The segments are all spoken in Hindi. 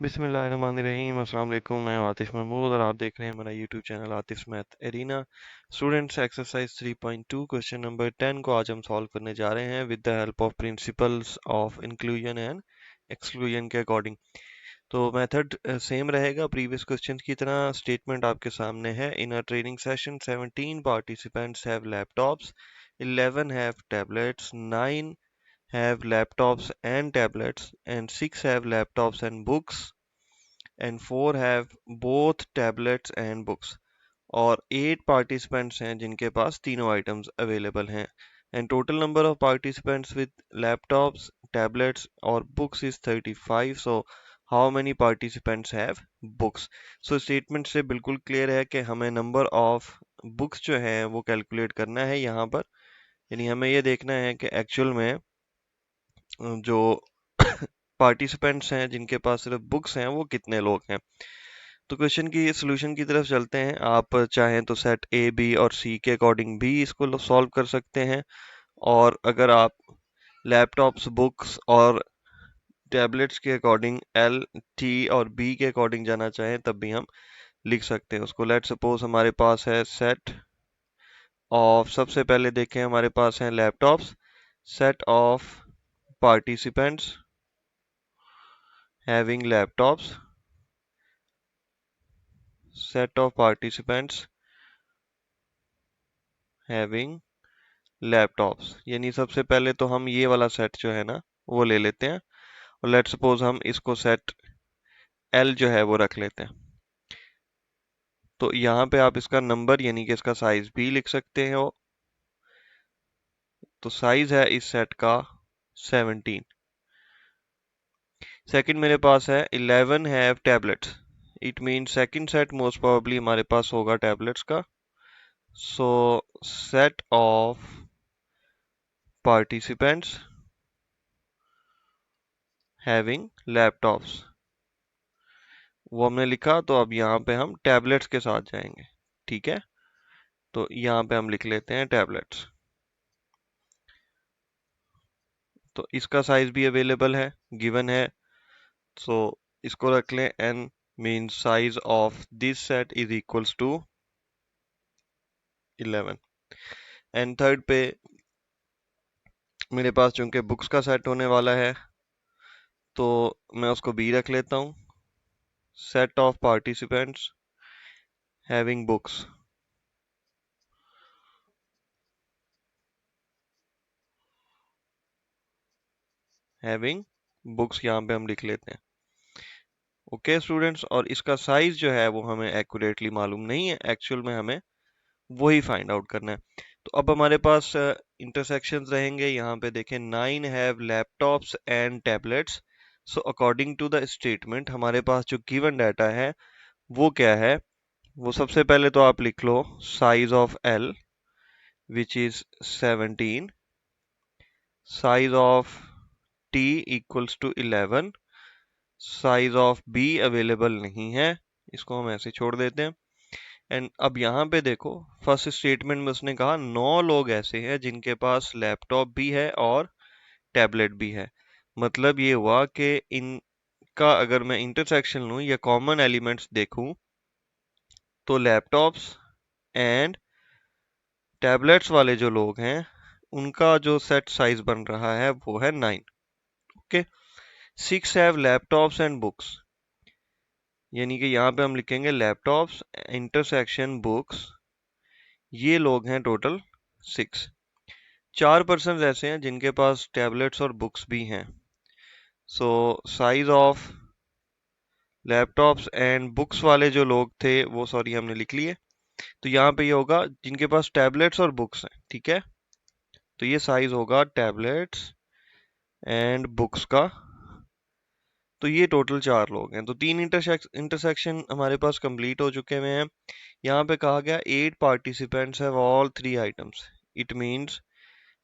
बिस्मिल्लाहिर्रहमानिर्रहीम। अस्सलाम वालेकुम। मैं आतिफ महमूद और आप देख रहे हैं हमारा YouTube channel Atif math arena. Students, exercise 3.2 question number 10 को आज हम सॉल्व करने जा रहे हैं with the help of principles of inclusion and exclusion के अकॉर्डिंग। तो मेथड सेम रहेगा प्रीवियस क्वेश्चन की तरह। स्टेटमेंट आपके सामने है। In a training session 17 participants have laptops, 11 have tablets, 9 have laptops and tablets, and 6 have laptops and books, and 4 have both tablets and books. और 8 participants हैं जिनके पास तीनों आइटम्स अवेलेबल हैं. And total number of participants with laptops, tablets और books is 35. So how many participants have books? So statement से बिल्कुल क्लियर है कि हमें नंबर ऑफ बुक्स जो हैं वो कैलकुलेट करना है यहाँ पर. यानी हमें ये देखना है कि एक्चुअल में जो पार्टिसिपेंट्स हैं जिनके पास सिर्फ बुक्स हैं वो कितने लोग हैं. तो क्वेश्चन की सोल्यूशन की तरफ चलते हैं. आप चाहें तो सेट ए बी और सी के अकॉर्डिंग भी इसको सॉल्व कर सकते हैं, और अगर आप लैपटॉप्स, बुक्स और टैबलेट्स के अकॉर्डिंग एल, टी और बी के अकॉर्डिंग जाना चाहें तब भी हम लिख सकते हैं उसको. लेट सपोज हमारे पास है सेट ऑफ, सबसे पहले देखें हमारे पास है laptops, set of participants having laptops, set of participants having laptops. यानी सबसे पहले तो हम ये वाला सेट जो है ना वो ले लेते हैं, और लेट सपोज हम इसको सेट L जो है वो रख लेते हैं. तो यहाँ पे आप इसका नंबर यानी कि इसका साइज भी लिख सकते हो. तो साइज है इस सेट का 17. सेकंड मेरे पास है 11 have tablets. It mean second set most probably हमारे पास होगा टैबलेट्स का. सो set of participants having laptops वो हमने लिखा. तो अब यहाँ पे हम टैबलेट्स के साथ जाएंगे. ठीक है, तो यहाँ पे हम लिख लेते हैं टैबलेट्स. तो इसका साइज भी अवेलेबल है, गिवन है. सो इसको रख लें. n means size of this set is equals to 11. And third पे मेरे पास चूंकि बुक्स का सेट होने वाला है तो मैं उसको b रख लेता हूँ. Set of participants having books, having books यहाँ पे हम लिख लेते हैं. ओके स्टूडेंट्स, और इसका साइज जो है वो हमें एक्यूरेटली मालूम नहीं है, एक्चुअल में हमें वही फाइंड आउट करना है. तो अब हमारे पास इंटरसेक्शंस रहेंगे. यहाँ पे देखें 9 have laptops and tablets. So according to the statement हमारे पास जो गिवन डाटा है वो क्या है. वो सबसे पहले तो आप लिख लो size of L which is 17, size of T equals to 11, size of B available नहीं है, इसको हम ऐसे छोड़ देते हैं. एंड अब यहाँ पे देखो फर्स्ट स्टेटमेंट में उसने कहा 9 लोग ऐसे हैं जिनके पास लैपटॉप भी है और टैबलेट भी है. मतलब ये हुआ कि इनका अगर मैं इंटरसेक्शन लूँ या कॉमन एलिमेंट्स देखूं तो लैपटॉप्स एंड टैबलेट्स वाले जो लोग हैं उनका जो सेट साइज बन रहा है वो है 9. Okay, 6 have laptops and books, यानी कि यहाँ पे हम लिखेंगे लैपटॉप्स इंटरसेक्शन बुक्स. ये लोग हैं टोटल 6. 4 पर्सन ऐसे हैं जिनके पास टैबलेट्स और बुक्स भी हैं. So size of laptops and books वाले जो लोग थे वो सॉरी हमने लिख लिए. तो यहाँ पे ये होगा जिनके पास टैबलेट्स और बुक्स हैं. ठीक है, तो ये साइज होगा टैबलेट्स एंड बुक्स का. तो ये टोटल 4 लोग हैं. तो 3 इंटरसेक्शन हमारे पास कंप्लीट हो चुके हुए हैं. यहाँ पे कहा गया 8 participants have all 3 items. It means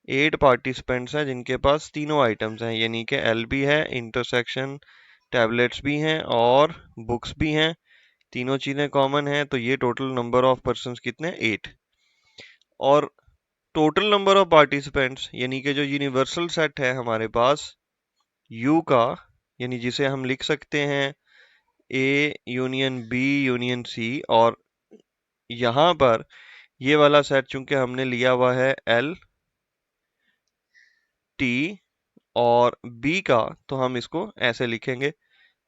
8 participants हैं जिनके पास तीनों आइटम्स हैं, यानी कि L भी है, इंटरसेक्शन टैबलेट्स भी हैं और बुक्स भी हैं. तीनों चीज़ें कॉमन हैं. तो ये टोटल नंबर ऑफ पर्सन्स कितने, 8. और टोटल नंबर ऑफ पार्टिसिपेंट्स यानी कि जो यूनिवर्सल सेट है हमारे पास U का, यानी जिसे हम लिख सकते हैं A union B union C, और यहाँ पर ये वाला सेट चूंकि हमने लिया हुआ है एल टी और बी का, तो हम इसको ऐसे लिखेंगे।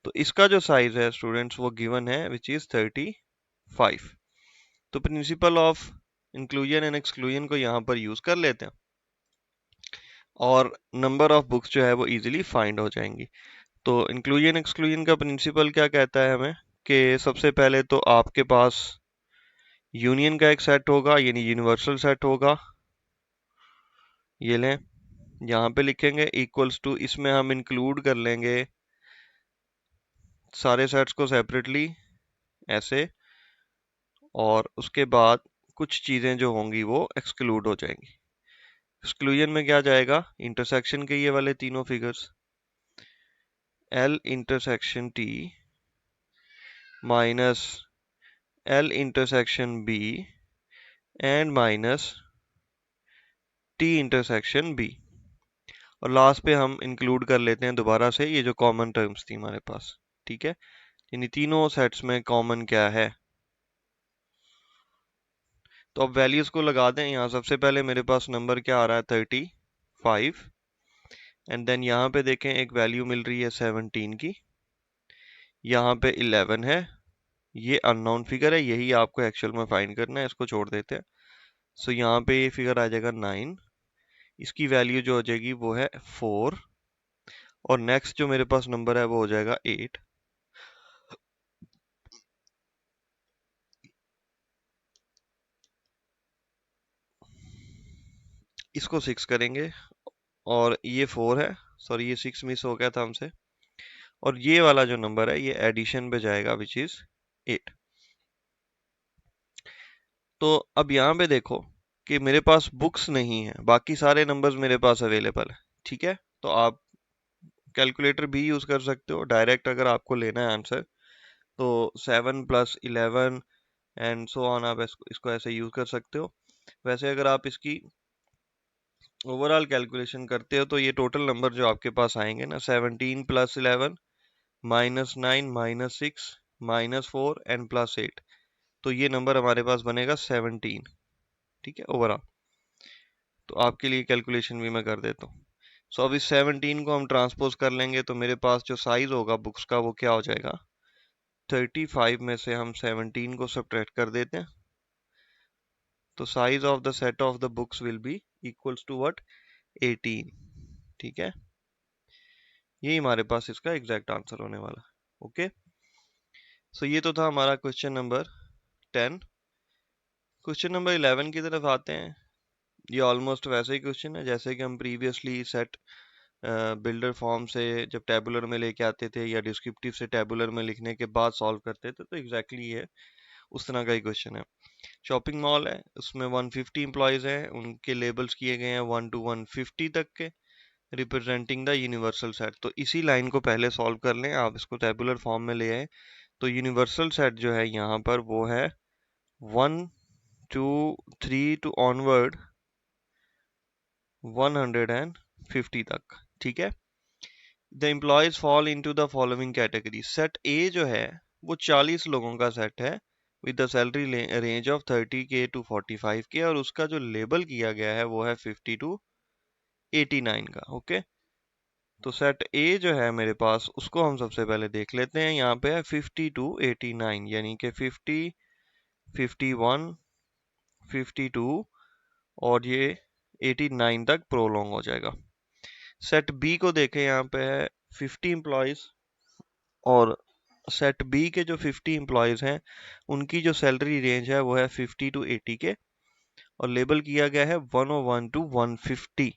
तो इसका जो साइज है स्टूडेंट्स वो गिवन है विच इज 35। तो principal of inclusion and exclusion को यहाँ पर यूज कर लेते हैं और नंबर ऑफ बुक्स जो है वो इजीली फाइंड हो जाएंगी। तो इंक्लूजन एक्सक्लूजन का प्रिंसिपल क्या कहता है हमें कि सबसे पहले तो आपके पास यूनियन का एक सेट होगा, यानी यूनिवर्सल सेट होगा। ये लें, यहाँ पे लिखेंगे इक्वल्स टू, इसमें हम इंक्लूड कर लेंगे सारे सेट्स को सेपरेटली ऐसे, और उसके बाद कुछ चीजें जो होंगी वो एक्सक्लूड हो जाएंगी। एक्सक्लूजन में क्या जाएगा, इंटरसेक्शन के ये वाले तीनों figures L intersection T minus L intersection B and minus T intersection B, और लास्ट पे हम इंक्लूड कर लेते हैं दोबारा से ये जो कॉमन टर्म्स थी हमारे पास। ठीक है, इन तीनों सेट्स में कॉमन क्या है, तो अब वैल्यूज को लगा दें। यहाँ सबसे पहले मेरे पास नंबर क्या आ रहा है 35, एंड देन यहाँ पे देखें एक वैल्यू मिल रही है 17 की, यहाँ पे 11 है, ये अननोन फिगर है, यही आपको एक्चुअल में फाइंड करना है, इसको छोड़ देते हैं। सो यहाँ पे ये फिगर आ जाएगा 9, इसकी वैल्यू जो हो जाएगी वो है 4, और नेक्स्ट जो मेरे पास नंबर है वो हो जाएगा 8। इसको 6 करेंगे, और ये 4 है, सॉरी ये 6 मिस हो गया था हमसे, और ये वाला जो नंबर है ये एडिशन पे जाएगा विच इज 8। तो अब यहाँ पे देखो कि मेरे पास बुक्स नहीं है, बाकी सारे नंबर्स मेरे पास अवेलेबल है। ठीक है, तो आप कैलकुलेटर भी यूज कर सकते हो डायरेक्ट, अगर आपको लेना है आंसर तो 7 + 11 एंड सो ऑन, आप इसको ऐसे यूज कर सकते हो। वैसे अगर आप इसकी ओवरऑल कैलकुलेशन करते हो तो ये टोटल नंबर जो आपके पास आएंगे ना, 17 + 11 -9 -6 -4 एंड +8, तो ये नंबर हमारे पास बनेगा 17। ठीक है, ओवरऑल। तो आपके लिए कैलकुलेशन भी मैं कर देता हूँ। सो अब इस 17 को हम ट्रांसपोज कर लेंगे, तो मेरे पास जो साइज होगा बुक्स का वो क्या हो जाएगा, 35 में से हम 17 को सब्ट्रैक्ट कर देते हैं, तो size of the set of the books will be equals to what, 18। ठीक है, यही हमारे पास इसका एग्जैक्ट आंसर होने वाला। ओके, सो ये तो था हमारा क्वेश्चन नंबर 10। क्वेश्चन नंबर 11 की तरफ आते हैं। ये ऑलमोस्ट वैसे ही क्वेश्चन है जैसे कि हम प्रीवियसली सेट बिल्डर फॉर्म से जब टेबुलर में लेके आते थे, या डिस्क्रिप्टिव से टेबुलर में लिखने के बाद सॉल्व करते थे, तो एग्जैक्टली ये उस तरह का ही क्वेश्चन है। शॉपिंग मॉल है, उसमें 150 एम्प्लॉयज हैं, उनके लेबल्स किए गए हैं 1 to 150 तक के, रिप्रेजेंटिंग द यूनिवर्सल सेट। तो इसी लाइन को पहले सॉल्व कर लें, आप इसको टेबुलर फॉर्म में ले आए। तो यूनिवर्सल सेट जो है यहाँ पर वो है 1 2 3 टू ऑनवर्ड 150 तक। ठीक है, the employees fall into the following category. Set ए जो है वो 40 लोगों का सेट है with the salary range of 30K to 45K, और उसका जो लेबल किया गया है वो है 50 to 89 का। ओके, तो सेट ए जो है मेरे पास उसको हम सबसे पहले देख लेते हैं। यहाँ पे है 50 to 89, यानी कि 50 51 52 और ये 89 तक प्रोलॉन्ग हो जाएगा। सेट बी को देखें, यहाँ पे है 50 एम्प्लॉयज, और सेट बी के जो 50 एम्प्लॉयज हैं उनकी जो सैलरी रेंज है वो है 50 to 80K, और लेबल किया गया है 101 to 150।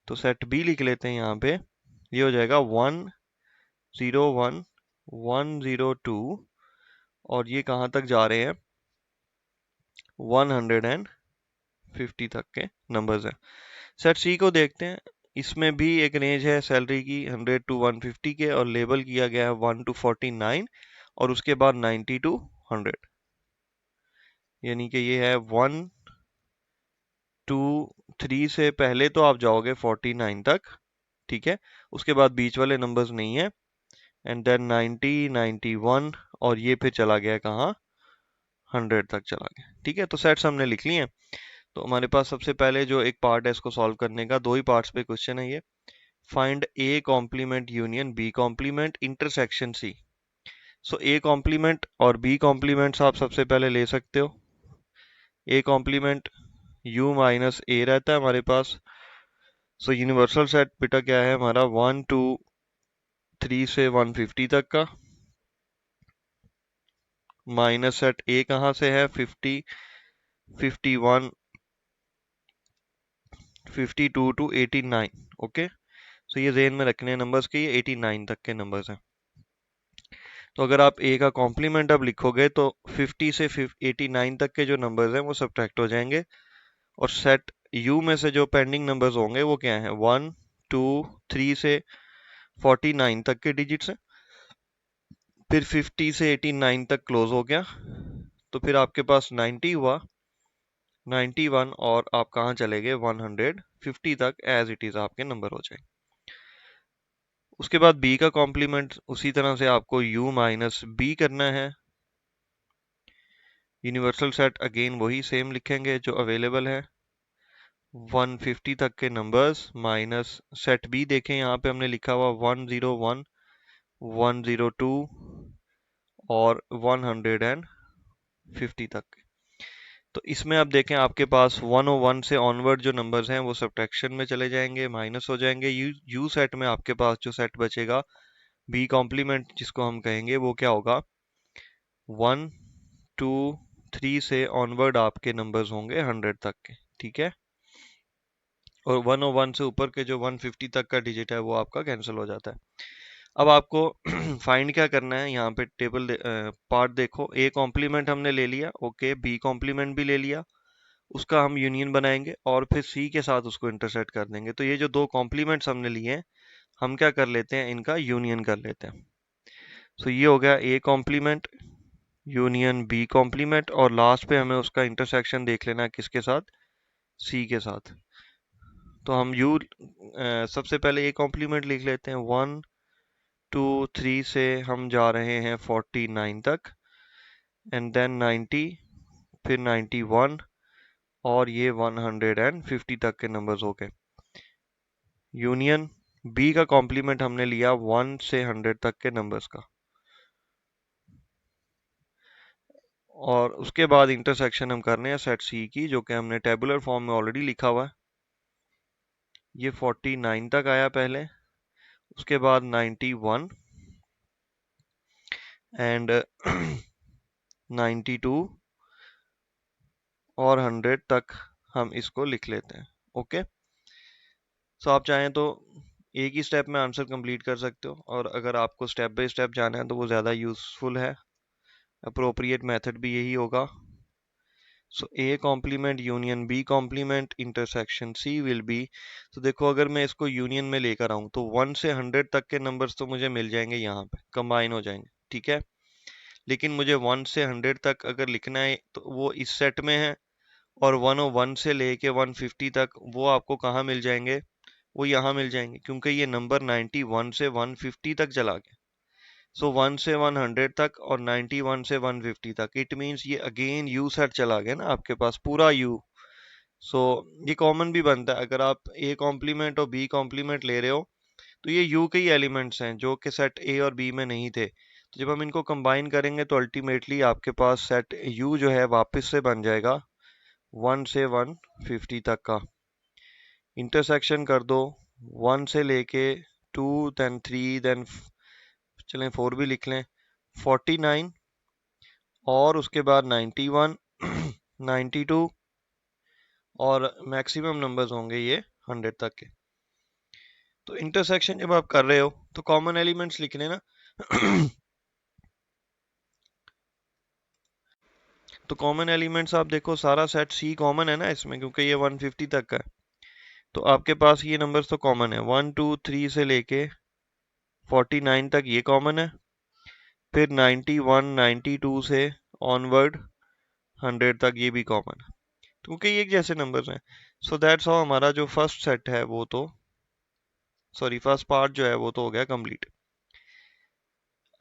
तो सेट बी लिख लेते हैं यहाँ पे, ये हो जाएगा 101 102, और ये कहाँ तक जा रहे हैं, 150 तक के नंबर्स हैं। सेट सी को देखते हैं, इसमें भी एक रेंज है सैलरी की 100 to 150 के, और लेबल किया गया है 1 to 49, और उसके बाद 90 to 100, यानी कि ये है 1 2 3 से पहले तो आप जाओगे 49 तक। ठीक है, उसके बाद बीच वाले नंबर्स नहीं है, एंड देन 90, 91 और ये फिर चला गया कहाँ, 100 तक चला गया। ठीक है, तो सेट्स हमने लिख लिए हैं। तो हमारे पास सबसे पहले जो एक पार्ट है इसको सॉल्व करने का, दो ही पार्ट्स पे क्वेश्चन है ये। Find A complement union B complement intersection C. So A complement और बी कॉम्प्लीमेंट्स आप सबसे पहले ले सकते हो। A complement u minus A रहता है हमारे पास। सो यूनिवर्सल सेट बेटा क्या है हमारा, 1 2 3 से 150 तक का, माइनस सेट ए कहाँ से है, 50, 51, 52 टू 89। ओके, सो ये जेन में रखने हैं नंबर्स के, ये 89 तक के नंबर्स हैं। तो अगर आप ए का कॉम्प्लीमेंट अब लिखोगे तो 50 से 89 तक के जो नंबर्स हैं वो सब्ट्रैक्ट हो जाएंगे, और सेट यू में से जो पेंडिंग नंबर्स होंगे वो क्या है, 1 2 3 से 49 तक के डिजिट्स हैं। फिर 50 से 89 तक क्लोज हो गया, तो फिर आपके पास 90 हुआ, 91 और आप कहाँ चले गए, 150 तक एज इट इज आपके नंबर हो जाए। उसके बाद b का कॉम्प्लीमेंट उसी तरह से आपको u माइनस बी करना है। यूनिवर्सल सेट अगेन वही सेम लिखेंगे जो अवेलेबल है, 150 तक के नंबर्स माइनस सेट बी देखें यहाँ पे हमने लिखा हुआ 101, 102 और 150 तक। तो इसमें आप देखें आपके पास 101 से ऑनवर्ड जो नंबर्स हैं वो सब्ट्रैक्शन में चले जाएंगे, माइनस हो जाएंगे। यू सेट में आपके पास जो सेट बचेगा बी कॉम्प्लीमेंट जिसको हम कहेंगे वो क्या होगा, 1 2 3 से ऑनवर्ड आपके नंबर्स होंगे 100 तक के। ठीक है, और 101 से ऊपर के जो 150 तक का डिजिट है वो आपका कैंसिल हो जाता है। अब आपको फाइंड क्या करना है, यहाँ पे टेबल पार्ट देखो, ए कॉम्प्लीमेंट हमने ले लिया, ओके, बी कॉम्प्लीमेंट भी ले लिया, उसका हम यूनियन बनाएंगे और फिर सी के साथ उसको इंटरसेक्ट कर देंगे। तो ये जो दो कॉम्प्लीमेंट्स हमने लिए हैं हम क्या कर लेते हैं, इनका यूनियन कर लेते हैं। सो ये हो गया A complement union B complement, और लास्ट पे हमें उसका इंटरसेक्शन देख लेना है किसके साथ, सी के साथ। तो हम सबसे पहले ए कॉम्प्लीमेंट लिख लेते हैं, 1 2 3 से हम जा रहे हैं 49 तक, एंड देन 90, फिर 91 और ये 150 तक के नंबर्स हो गए। यूनियन बी का कॉम्प्लीमेंट हमने लिया 1 से 100 तक के नंबर्स का, और उसके बाद इंटरसेक्शन हम करने हैं सेट सी की, जो कि हमने टेबुलर फॉर्म में ऑलरेडी लिखा हुआ है। ये 49 तक आया पहले, उसके बाद 91 एंड 92 और 100 तक हम इसको लिख लेते हैं। ओके, सो आप चाहें तो एक ही स्टेप में आंसर कंप्लीट कर सकते हो, और अगर आपको स्टेप बाय स्टेप जाना है तो वो ज़्यादा यूजफुल है, अप्रोप्रिएट मेथड भी यही होगा। So A complement union B complement intersection C will be. तो देखो अगर मैं इसको यूनियन में लेकर आऊँ तो 1 से 100 तक के नंबर्स तो मुझे मिल जाएंगे, यहाँ पे कंबाइन हो जाएंगे। ठीक है, लेकिन मुझे 1 से 100 तक अगर लिखना है तो वो इस सेट में है, और 101 से लेके 150 तक वो आपको कहाँ मिल जाएंगे, वो यहाँ मिल जाएंगे, क्योंकि ये नंबर 91 से 150 तक चला गया। सो 1 से 100 तक और 91 से 150 तक, इट मीन्स ये अगेन यू सेट चला गया ना आपके पास पूरा यू। सो ये कॉमन भी बनता है, अगर आप ए कॉम्प्लीमेंट और बी कॉम्प्लीमेंट ले रहे हो तो ये यू के ही एलिमेंट्स हैं जो कि सेट ए और बी में नहीं थे। तो जब हम इनको कंबाइन करेंगे तो अल्टीमेटली आपके पास सेट यू जो है वापस से बन जाएगा 1 से 150 तक का। इंटरसेक्शन कर दो 1 से लेके 2 देन 3 देन चलें 4 भी लिख लें, 49 और उसके बाद 91 92 और मैक्सिमम नंबर्स होंगे ये 100 तक के। तो इंटरसेक्शन जब आप कर रहे हो तो कॉमन एलिमेंट्स लिखने ना तो कॉमन एलिमेंट्स आप देखो सारा सेट सी कॉमन है ना इसमें, क्योंकि ये 150 तक का है। तो आपके पास ये नंबर्स तो कॉमन है, 1 2 3 से लेके 49 तक ये कॉमन है, फिर 91 92 से ऑनवर्ड 100 तक ये भी कॉमन है, क्योंकि ये एक जैसे नंबर्स हैं। सो दैट्स हाउ हमारा जो फर्स्ट सेट है वो तो फर्स्ट पार्ट जो है वो तो हो गया कंप्लीट।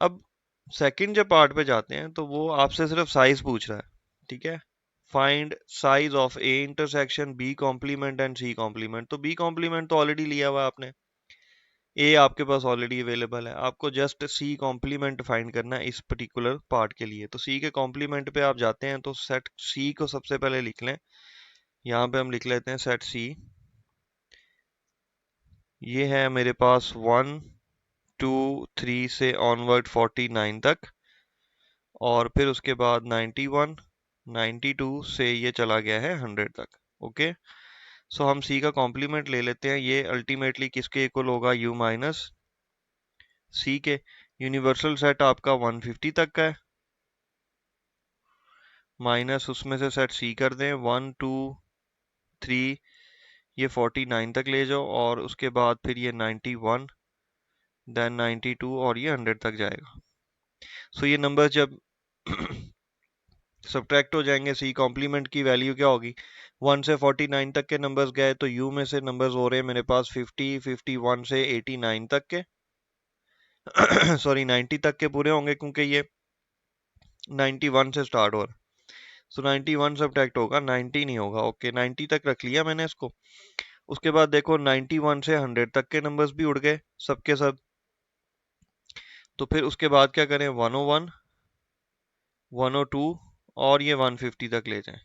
अब सेकंड जब पार्ट पे जाते हैं तो वो आपसे सिर्फ साइज पूछ रहा है, ठीक है। Find size of A intersection B complement and C complement. तो बी कॉम्प्लीमेंट तो ऑलरेडी लिया हुआ है आपने, ए आपके पास ऑलरेडी अवेलेबल है, आपको जस्ट सी कॉम्प्लीमेंट फाइंड करना है इस पर्टिकुलर पार्ट के लिए। तो सी के कॉम्प्लीमेंट पे आप जाते हैं तो सेट सी को सबसे पहले लिख लें। यहाँ पे हम लिख लेते हैं सेट सी। ये है मेरे पास 1 2 3 से ऑनवर्ड 49 तक, और फिर उसके बाद 91 92 से ये चला गया है 100 तक। ओके, सो हम सी का कॉम्प्लीमेंट ले लेते हैं। ये अल्टीमेटली किसके इक्वल होगा, u माइनस सी के। यूनिवर्सल सेट आपका 150 तक का है, माइनस उसमें से सेट सी कर दें 1 2 3, ये 49 तक ले जाओ, और उसके बाद फिर ये 91 देन 92 और ये 100 तक जाएगा। सो ये नंबर जब सब्ट्रैक्ट हो जाएंगे, सी कॉम्प्लीमेंट की वैल्यू क्या होगी, 1 से 49 तक के नंबर्स गए तो u में से नंबर्स हो रहे हैं मेरे पास 50 51 से 89 तक के सॉरी 90 तक के पूरे होंगे, क्योंकि ये 91 से स्टार्ट हो रहा है। सो 91 सब्ट्रैक्ट होगा, 90 नहीं होगा। ओके, 90 तक रख लिया मैंने इसको। उसके बाद देखो 91 से 100 तक के नंबर्स भी उड़ गए सबके सब। तो फिर उसके बाद क्या करें, 101 102 और ये 150 तक ले जाएं।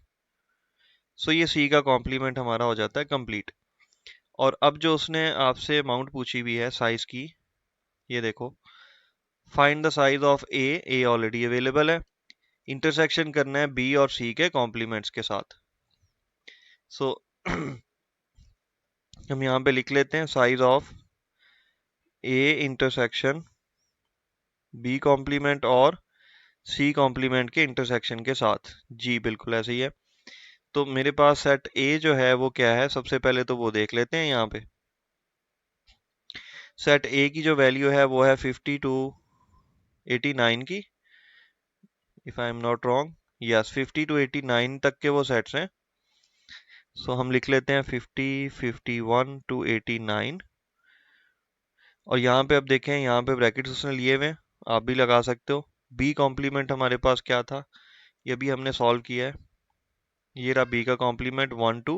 सो ये सी का कॉम्प्लीमेंट हमारा हो जाता है कंप्लीट। और अब जो उसने आपसे अमाउंट पूछी हुई है साइज की, ये देखो, find the size of A already available है, इंटरसेक्शन करना है बी और सी के कॉम्प्लीमेंट्स के साथ। सो हम यहाँ पे लिख लेते हैं size of A intersection B complement और सी कॉम्प्लीमेंट के इंटरसेक्शन के साथ। जी बिल्कुल ऐसे ही है। तो मेरे पास सेट ए जो है वो क्या है, सबसे पहले तो वो देख लेते हैं। यहाँ पे सेट ए की जो वैल्यू है वो है 50 टू 89 की, if I am not wrong. Yes, 50 to 89 तक के वो सेट्स हैं। सो हम लिख लेते हैं 50 51 टू 89। और यहाँ पे अब देखें, यहाँ पे ब्रैकेट्स उसने लिए हुए हैं, आप भी लगा सकते हो। बी कॉम्प्लीमेंट हमारे पास क्या था, ये भी हमने सॉल्व किया है। ये रहा बी का कॉम्प्लीमेंट 1 टू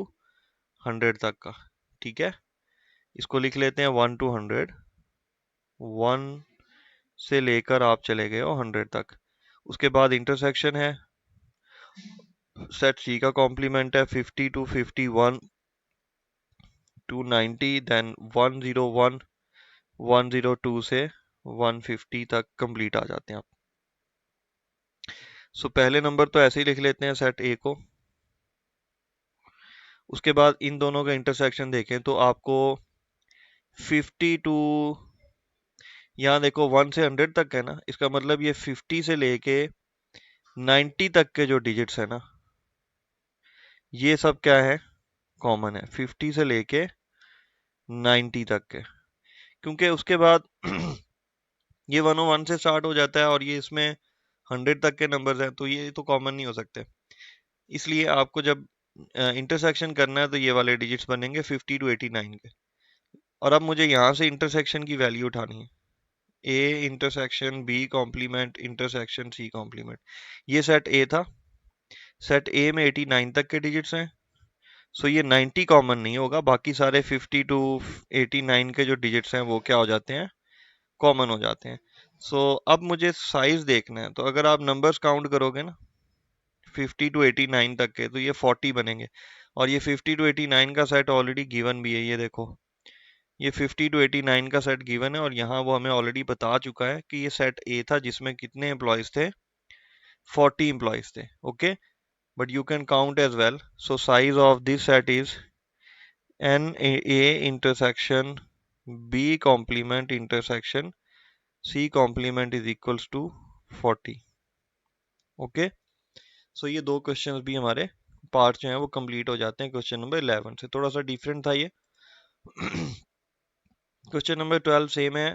100 तक का, ठीक है। इसको लिख लेते हैं 1 टू 100, 1 से लेकर आप चले गए हो 100 तक। उसके बाद इंटरसेक्शन है, सेट सी का कॉम्प्लीमेंट है 50 टू 51 टू 90, देन 101 102 से 150 तक कंप्लीट आ जाते हैं आप। सो पहले नंबर तो ऐसे ही लिख लेते हैं सेट ए को। उसके बाद इन दोनों का इंटरसेक्शन देखें तो आपको 50 टू, यहाँ देखो 1 से 100 तक है ना, इसका मतलब ये 50 से लेके 90 तक के जो डिजिट्स है ना, ये सब क्या है, कॉमन है 50 से लेके 90 तक के। क्योंकि उसके बाद ये 101 से स्टार्ट हो जाता है और ये इसमें 100 तक के नंबर्स हैं, तो ये तो कॉमन नहीं हो सकते। इसलिए आपको जब इंटरसेक्शन करना है तो ये वाले डिजिट्स बनेंगे 50 टू 89 के। और अब मुझे यहाँ से इंटरसेक्शन की वैल्यू उठानी है, A intersection B complement intersection C complement. ये सेट ए था, सेट ए में 89 तक के डिजिट्स हैं। सो ये 90 कॉमन नहीं होगा, बाकी सारे 50 टू 89 के जो डिजिट्स हैं वो क्या हो जाते हैं, कॉमन हो जाते हैं। सो अब मुझे साइज देखना है, तो अगर आप नंबर्स काउंट करोगे ना 50 टू 89 तक के, तो ये 40 बनेंगे। और ये 50 टू 89 का सेट ऑलरेडी गिवन भी है, ये देखो, ये 50 टू 89 का सेट गिवन है, और यहाँ वो हमें ऑलरेडी बता चुका है कि ये सेट ए था जिसमें कितने एम्प्लॉयज थे, 40 एम्प्लॉयज थे। Okay, but you can count as well. So size of this set is n a intersection b complement intersection c complement is equals to 40. Okay, सो ये दो क्वेश्चंस भी हमारे पार्ट जो हैं वो कंप्लीट हो जाते हैं क्वेश्चन नंबर 11 से। थोड़ा सा डिफरेंट था ये। क्वेश्चन नंबर 12 सेम है,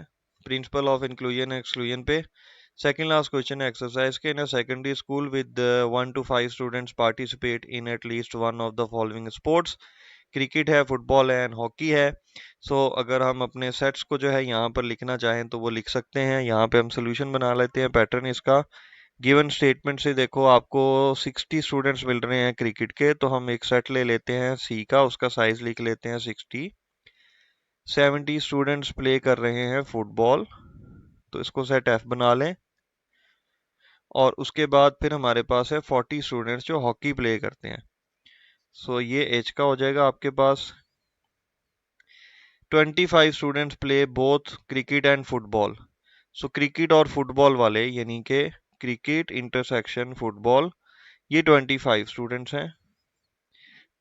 प्रिंसिपल ऑफ इंक्लूजन एक्सक्लूजन पे। सेकंड लास्ट क्वेश्चन है एक्सरसाइज के। In a secondary school with 1 to 5 students participate in at least one of the following sports, cricket है, फुटबॉल है एंड हॉकी है। सो अगर हम अपने सेट्स को जो है यहाँ पर लिखना चाहें तो वो लिख सकते हैं। यहाँ पे हम सोल्यूशन बना लेते हैं। पैटर्न इसका गिवन स्टेटमेंट से देखो आपको 60 स्टूडेंट्स मिल रहे हैं क्रिकेट के, तो हम एक सेट ले लेते हैं सी का, उसका साइज लिख लेते हैं 60। 70 स्टूडेंट्स प्ले कर रहे हैं फुटबॉल, तो इसको सेट एफ बना लें। और उसके बाद फिर हमारे पास है 40 स्टूडेंट्स जो हॉकी प्ले करते हैं। सो ये एच का हो जाएगा आपके पास। 25 students play both cricket and football. So cricket और फुटबॉल वाले यानी कि क्रिकेट इंटरसेक्शन फुटबॉल, ये 25 स्टूडेंट्स हैं।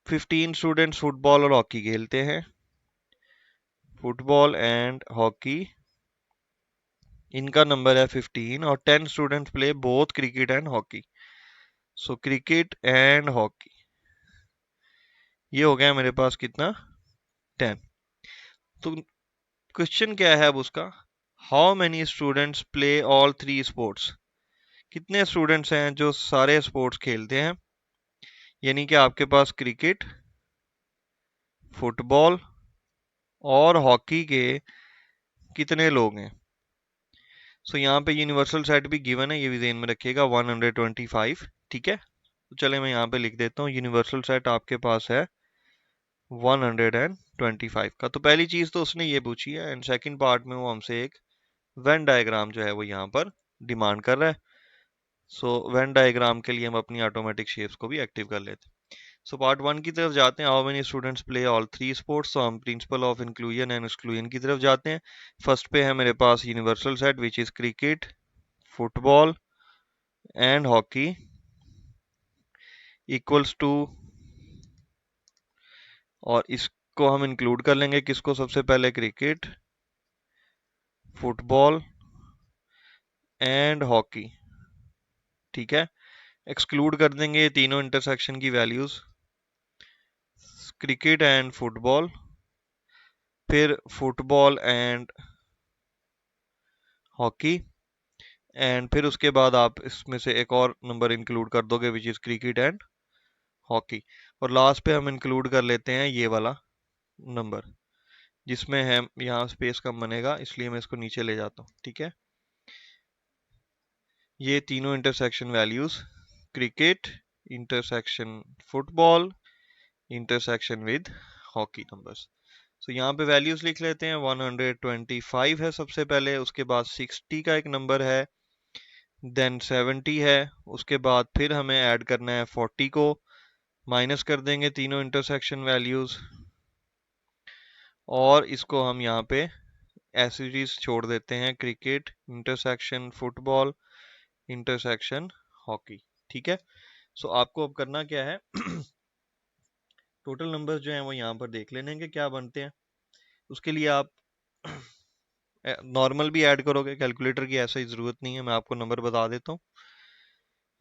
15 स्टूडेंट्स फुटबॉल और हॉकी खेलते हैं। फुटबॉल एंड हॉकी, इनका नंबर है 15। और 10 students play both cricket and hockey. So cricket and hockey, ये हो गया मेरे पास कितना, 10। तो क्वेश्चन क्या है अब उसका, how many students play all 3 sports. कितने स्टूडेंट्स हैं जो सारे स्पोर्ट्स खेलते हैं, यानी कि आपके पास क्रिकेट, फुटबॉल और हॉकी के कितने लोग हैं। सो यहाँ पे यूनिवर्सल सेट भी गिवन है, ये भी ध्यान में रखिएगा, 125। ठीक है, तो चले मैं यहाँ पे लिख देता हूँ यूनिवर्सल सेट आपके पास है 125 का। तो पहली चीज तो उसने ये पूछी है, एंड सेकंड पार्ट में वो हमसे एक वेन डायग्राम जो है वो यहाँ पर डिमांड कर रहा है। सो वेन डायग्राम के लिए हम अपनी ऑटोमेटिक शेप्स को भी एक्टिव कर लेते हैं। सो पार्ट 1 की तरफ जाते हैं, how many students play all 3 sports. तो हम principle of inclusion and exclusion की तरफ जाते हैं। फर्स्ट पे है मेरे पास universal set which is cricket, football and hockey equals to, और इसको हम इंक्लूड कर लेंगे किसको, सबसे पहले क्रिकेट, फुटबॉल एंड हॉकी। ठीक है, एक्सक्लूड कर देंगे तीनों इंटरसेक्शन की वैल्यूज, क्रिकेट एंड फुटबॉल, फिर फुटबॉल एंड हॉकी, एंड फिर उसके बाद आप इसमें से एक और नंबर इंक्लूड कर दोगे विच इज क्रिकेट एंड हॉकी। और लास्ट पे हम इंक्लूड कर लेते हैं ये वाला नंबर, जिसमें है यहाँ स्पेस कम बनेगा, इसलिए मैं इसको नीचे ले जाता हूँ। ठीक है, ये तीनों intersection values, cricket intersection football intersection with hockey numbers. So यहाँ पे वैल्यूज लिख लेते हैं। 125 है सबसे पहले, उसके बाद 60 का एक नंबर है, देन 70 है, उसके बाद फिर हमें ऐड करना है 40 को, माइनस कर देंगे तीनों इंटरसेक्शन वैल्यूज, और इसको हम यहाँ पे ऐसी चीज छोड़ देते हैं, cricket intersection football intersection hockey. ठीक है, सो आपको अब करना क्या है, टोटल नंबर्स जो हैं वो यहाँ पर देख लेने के क्या बनते हैं। उसके लिए आप नॉर्मल भी ऐड करोगे, कैलकुलेटर की ऐसा ही जरूरत नहीं है, मैं आपको नंबर बता देता हूँ।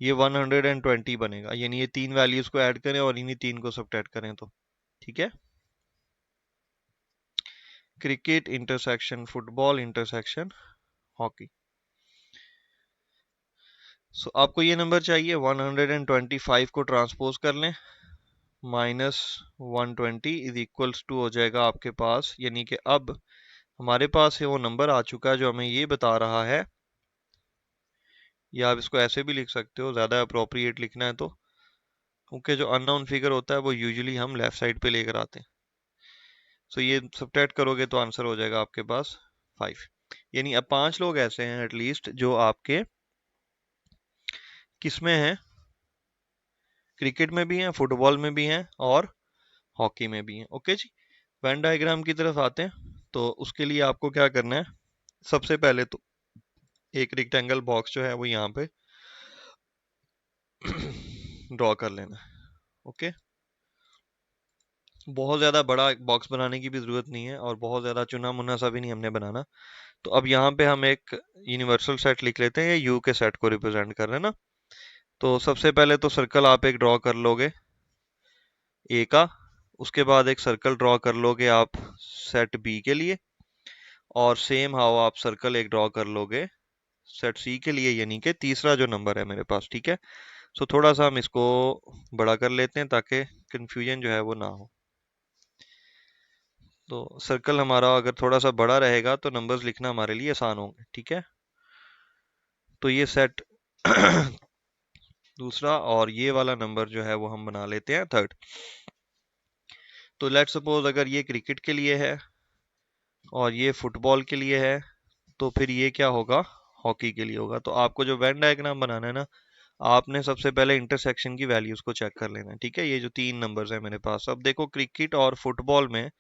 ये 120 बनेगा, यानी ये तीन वैल्यूज को ऐड करें और इन्हीं तीन को सब्ट्रैक्ट करें तो। ठीक है, cricket intersection football intersection hockey. So आपको ये नंबर चाहिए, 125 को ट्रांसपोज कर लें, -120 इज इक्वल्स टू हो जाएगा आपके पास, यानी कि अब हमारे पास है वो नंबर आ चुका है जो हमें ये बता रहा है, या आप इसको ऐसे भी लिख सकते हो, ज़्यादा अप्रोप्रिएट लिखना है तो, क्योंकि जो अननोन फिगर होता है वो यूजुअली हम लेफ्ट साइड पे लेकर आते हैं। सो ये सब्ट्रैक्ट करोगे तो आंसर हो जाएगा आपके पास 5। यानी अब 5 लोग ऐसे हैं एटलीस्ट जो आपके किसमें हैं, क्रिकेट में भी हैं, फुटबॉल में भी हैं और हॉकी में भी हैं। ओके जी, वेन डायग्राम की तरफ आते हैं। तो उसके लिए आपको क्या करना है, सबसे पहले तो एक रेक्टेंगल बॉक्स जो है वो यहाँ पे ड्रॉ कर लेना है। ओके, बहुत ज़्यादा बड़ा बॉक्स बनाने की भी ज़रूरत नहीं है और बहुत ज़्यादा चुना मुना सा भी नहीं हमने बनाना। तो अब यहाँ पे हम एक यूनिवर्सल सेट लिख लेते हैं, यू के सेट को रिप्रेजेंट कर रहे हैं ना। तो सबसे पहले तो सर्कल आप एक ड्रॉ कर लोगे ए का, उसके बाद एक सर्कल ड्रॉ कर लोगे आप सेट बी के लिए, और सेम हाउ आप सर्कल एक ड्रॉ कर लोगे सेट सी के लिए, यानी कि तीसरा जो नंबर है मेरे पास। ठीक है, सो थोड़ा सा हम इसको बड़ा कर लेते हैं ताकि कंफ्यूजन जो है वो ना हो। तो सर्कल हमारा अगर थोड़ा सा बड़ा रहेगा तो नंबर्स लिखना हमारे लिए आसान होंगे, ठीक है। तो ये सेट दूसरा, और ये वाला नंबर जो है वो हम बना लेते हैं थर्ड। तो लेट्स सपोज अगर ये क्रिकेट के लिए है और ये फुटबॉल के लिए है, तो फिर ये क्या होगा, हॉकी के लिए होगा। तो आपको जो वेन डायग्राम बनाना है ना, आपने सबसे पहले इंटरसेक्शन की वैल्यूज को चेक कर लेना है, ठीक है। ये जो तीन नंबर्स हैं मेरे पास, अब देखो क्रिकेट और फुटबॉल में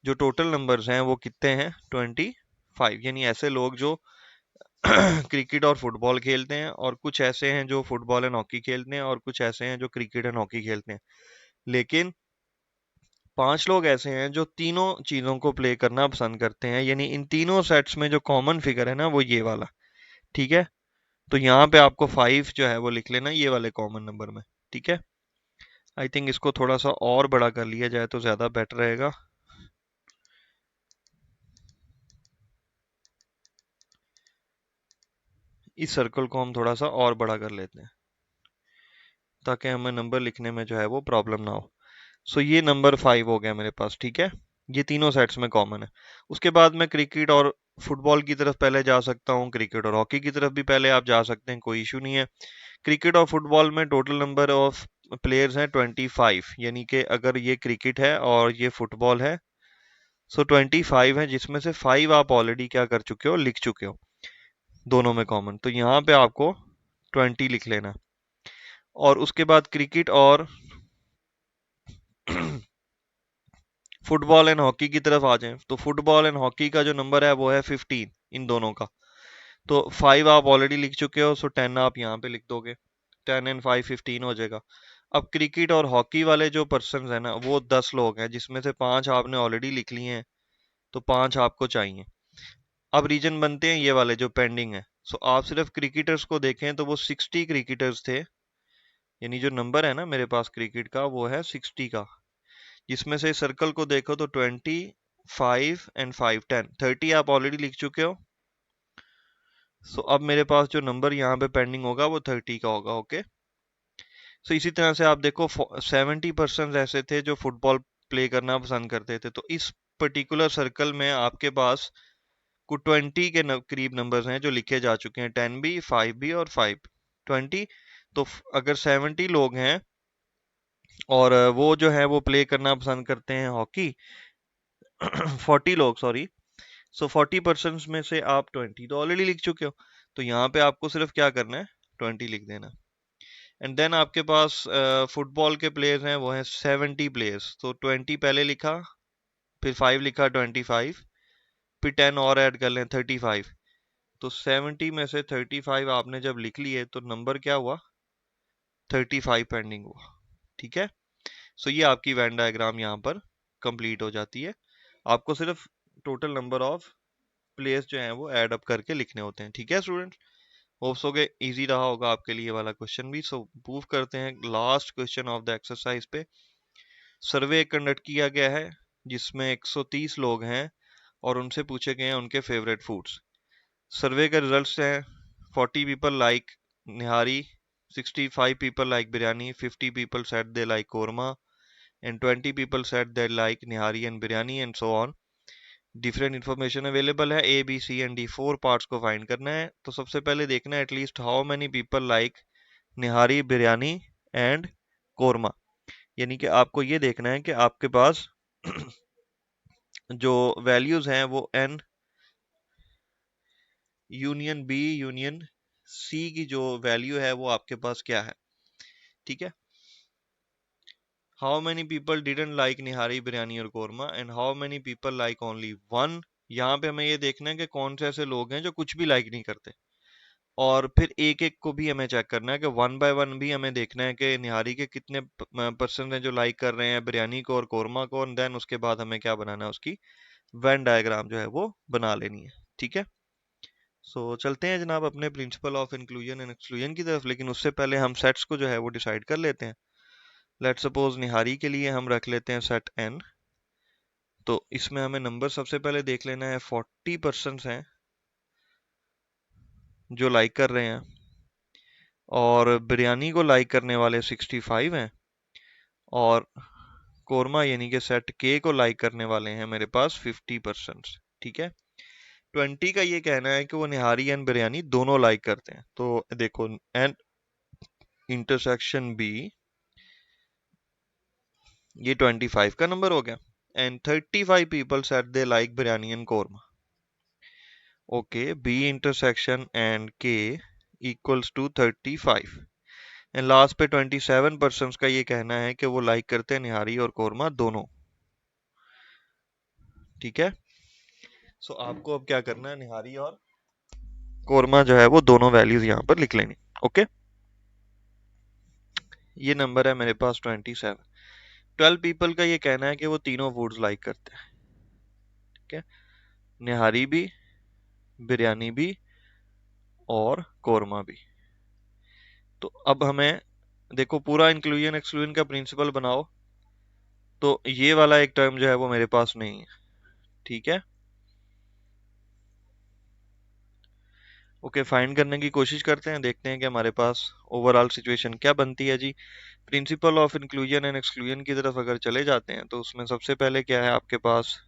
जो टोटल नंबर्स हैं वो कितने हैं, 25। यानी ऐसे लोग जो क्रिकेट और फुटबॉल खेलते हैं, और कुछ ऐसे हैं जो फुटबॉल एंड हॉकी खेलते हैं, और कुछ ऐसे हैं जो क्रिकेट एंड हॉकी खेलते हैं। लेकिन 5 लोग ऐसे हैं जो तीनों चीजों को प्ले करना पसंद करते हैं, यानी इन तीनों सेट्स में जो कॉमन फिगर है ना वो ये वाला, ठीक है। तो यहाँ पे आपको 5 जो है वो लिख लेना ये वाले कॉमन नंबर में, ठीक है। आई थिंक इसको थोड़ा सा और बड़ा कर लिया जाए तो ज्यादा बेटर रहेगा। इस सर्कल को हम थोड़ा सा और बड़ा कर लेते हैं ताकि हमें नंबर लिखने में जो है वो प्रॉब्लम ना हो। सो ये नंबर 5 हो गया मेरे पास, ठीक है। ये तीनों सेट्स में कॉमन है। उसके बाद मैं क्रिकेट और फुटबॉल की तरफ पहले जा सकता हूँ, क्रिकेट और हॉकी की तरफ भी पहले आप जा सकते हैं, कोई इशू नहीं है। क्रिकेट और फुटबॉल में टोटल नंबर ऑफ प्लेयर्स हैं 25, यानी कि अगर ये क्रिकेट है और ये फुटबॉल है, सो 25 है, जिसमें से 5 आप ऑलरेडी क्या कर चुके हो, लिख चुके हो दोनों में कॉमन। तो यहाँ पे आपको 20 लिख लेना। और उसके बाद क्रिकेट और फुटबॉल एंड हॉकी की तरफ आ जाएं, तो फुटबॉल एंड हॉकी का जो नंबर है वो है 15 इन दोनों का। तो 5 आप ऑलरेडी लिख चुके हो, सो 10 आप यहाँ पे लिख दोगे। 10 एंड 5 15 हो जाएगा। अब क्रिकेट और हॉकी वाले जो पर्सन है ना वो 10 लोग हैं, जिसमें से 5 आपने ऑलरेडी लिख लिए हैं, तो 5 आपको चाहिए। अब रीजन बनते हैं ये वाले जो पेंडिंग है। सो आप सिर्फ क्रिकेटर्स को देखें तो वो 60 क्रिकेटर्स थे, यानी जो नंबर है ना मेरे पास क्रिकेट का वो है 60 का, जिसमें से सर्कल को देखो तो 25 एंड 5 10 30 आप ऑलरेडी लिख चुके हो। सो अब मेरे पास जो नंबर यहाँ पे पेंडिंग होगा वो 30 का होगा, ओके। सो इसी तरह से आप देखो 70% ऐसे थे जो फुटबॉल प्ले करना पसंद करते थे। तो इस पर्टिकुलर सर्कल में आपके पास कुछ 20 के करीब नंबर्स हैं जो लिखे जा चुके हैं, 10 भी, 5 भी और 5 20। तो अगर 70 लोग हैं और वो जो है वो प्ले करना पसंद करते हैं हॉकी 40 लोग, सॉरी। सो 40% में से आप 20 तो ऑलरेडी लिख चुके हो, तो यहाँ पे आपको सिर्फ क्या करना है, 20 लिख देना। एंड देन आपके पास फुटबॉल के प्लेयर्स हैं वो हैं 70 प्लेयर्स, तो 20 पहले लिखा, फिर 5 लिखा, 25, फिर 10 और ऐड कर लें 35। तो 70 में से 35 आपने जब लिख लिए तो नंबर क्या हुआ, 35 पेंडिंग हुआ, ठीक है। सो ये आपकी वेन डायग्राम यहाँ पर कंप्लीट हो जाती है। आपको सिर्फ टोटल नंबर ऑफ प्लेयर्स जो हैं वो ऐड अप करके लिखने होते हैं, ठीक है स्टूडेंट। होप्स हो गए इजी रहा होगा आपके लिए वाला क्वेश्चन भी। सो मूव करते हैं last question of the exercise पे। सर्वे कंडक्ट किया गया है जिसमें 130 लोग हैं और उनसे पूछे गए हैं उनके फेवरेट फूड्स। सर्वे के रिजल्ट्स हैं 40 people like nihari, 65 people like biryani, 50 people said they like korma, and 20 people said they like nihari and biryani, and so on. Different information available है, A B C and D 4 parts को फाइंड करना है। तो सबसे पहले देखना है at least how many people like nihari, biryani and korma. यानी कि आपको ये देखना है कि आपके पास जो वैल्यूज हैं वो N union B union C की जो वैल्यू है वो आपके पास क्या है, ठीक है। How many people didn't like nihari, biryani और korma, and how many people like only one. यहाँ पे हमें ये देखना है कि कौन से ऐसे लोग हैं जो कुछ भी लाइक नहीं करते। और फिर एक एक को भी हमें चेक करना है कि वन बाय वन भी हमें देखना है कि निहारी के कितने पर्सन हैं जो लाइक कर रहे हैं बिरयानी को और कोरमा को, और देन उसके बाद हमें क्या बनाना है, उसकी वेन डायग्राम जो है वो बना लेनी है, ठीक है। सो चलते हैं जनाब अपने principal of inclusion and exclusion की तरफ, लेकिन उससे पहले हम सेट्स को जो है वो डिसाइड कर लेते हैं। लेट सपोज निहारी के लिए हम रख लेते हैं सेट एन। तो इसमें हमें नंबर सबसे पहले देख लेना है, 40% हैं जो लाइक कर रहे हैं, और बिरयानी को लाइक करने वाले 65 हैं, और कोरमा यानी कि सेट के को लाइक करने वाले हैं मेरे पास 50%। ठीक है, 20 का ये कहना है कि वो निहारी एंड बिरयानी दोनों लाइक करते हैं। तो देखो एंड इंटरसेक्शन बी, ये 25 का नंबर हो गया। And 35 people set they like biryani and korma. Okay, B intersection and K equals to 35 and last पे 27% का ये कहना है कि वो लाइक करते हैं निहारी और कोरमा दोनों। ठीक है, सो आपको अब क्या करना है, निहारी और कोरमा जो है वो दोनों वैल्यूज यहाँ पर लिख लेनी। ओके, ये नंबर है मेरे पास 27। 12 पीपल का ये कहना है कि वो तीनों फूड्स लाइक करते हैं। ठीक है, निहारी भी, बिरयानी भी और कोरमा भी। तो अब हमें देखो पूरा इंक्लूजन एक्सक्लूजन का प्रिंसिपल बनाओ, तो ये वाला एक टर्म जो है वो मेरे पास नहीं है। ठीक है, ओके, फाइंड करने की कोशिश करते हैं, देखते हैं कि हमारे पास ओवरऑल सिचुएशन क्या बनती है जी। Principle of inclusion and exclusion की तरफ अगर चले जाते हैं तो उसमें सबसे पहले क्या है आपके पास,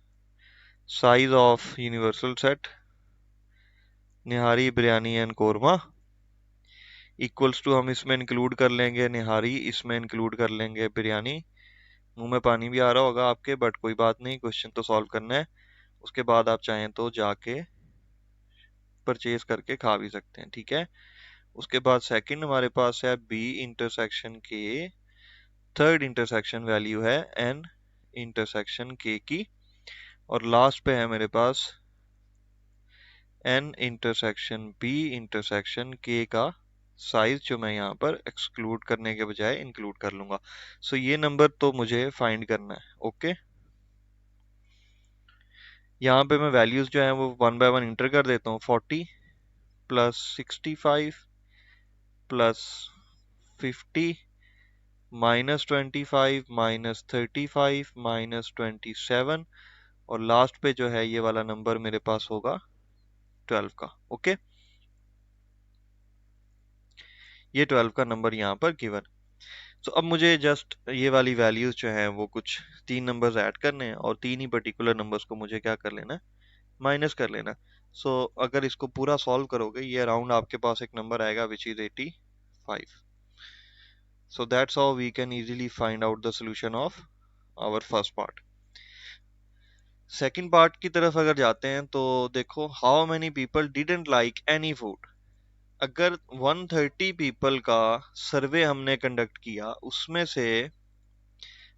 size of universal set nihari biryani and korma equals to, हम इसमें इंक्लूड कर लेंगे निहारी, इसमें इंक्लूड कर लेंगे बिरयानी। मुंह में पानी भी आ रहा होगा आपके, बट कोई बात नहीं, क्वेश्चन तो सॉल्व करना है। उसके बाद आप चाहें तो जाके परचेज करके खा भी सकते हैं। ठीक है, उसके बाद सेकंड हमारे पास है बी इंटरसेक्शन के, थर्ड इंटरसेक्शन वैल्यू है एन इंटरसेक्शन के की, और लास्ट पे है मेरे पास एन इंटरसेक्शन बी इंटरसेक्शन के का साइज, जो मैं यहाँ पर एक्सक्लूड करने के बजाय इंक्लूड कर लूंगा। सो ये नंबर तो मुझे फाइंड करना है। ओके, यहाँ पे मैं वैल्यूज जो है वो वन बाय वन इंटर कर देता हूँ। 40 plus 65 plus 50 minus 25 minus 35 minus 27, और लास्ट पे जो है ये वाला नंबर मेरे पास होगा 12 का। ओके, ये 12 का नंबर यहाँ पर गिवन। तो अब मुझे जस्ट ये वाली वैल्यूज जो है वो कुछ तीन नंबर्स ऐड करने हैं, और तीन ही पर्टिकुलर नंबर्स को मुझे क्या कर लेना, माइनस कर लेना। सो अगर इसको पूरा सॉल्व करोगे ये अराउंड आपके पास एक नंबर आएगा which is 85। So that's how we can easily find out the solution of our first part. Second part की तरफ अगर जाते हैं तो देखो, how many people didn't like any food. अगर 130 पीपल का सर्वे हमने कंडक्ट किया, उसमें से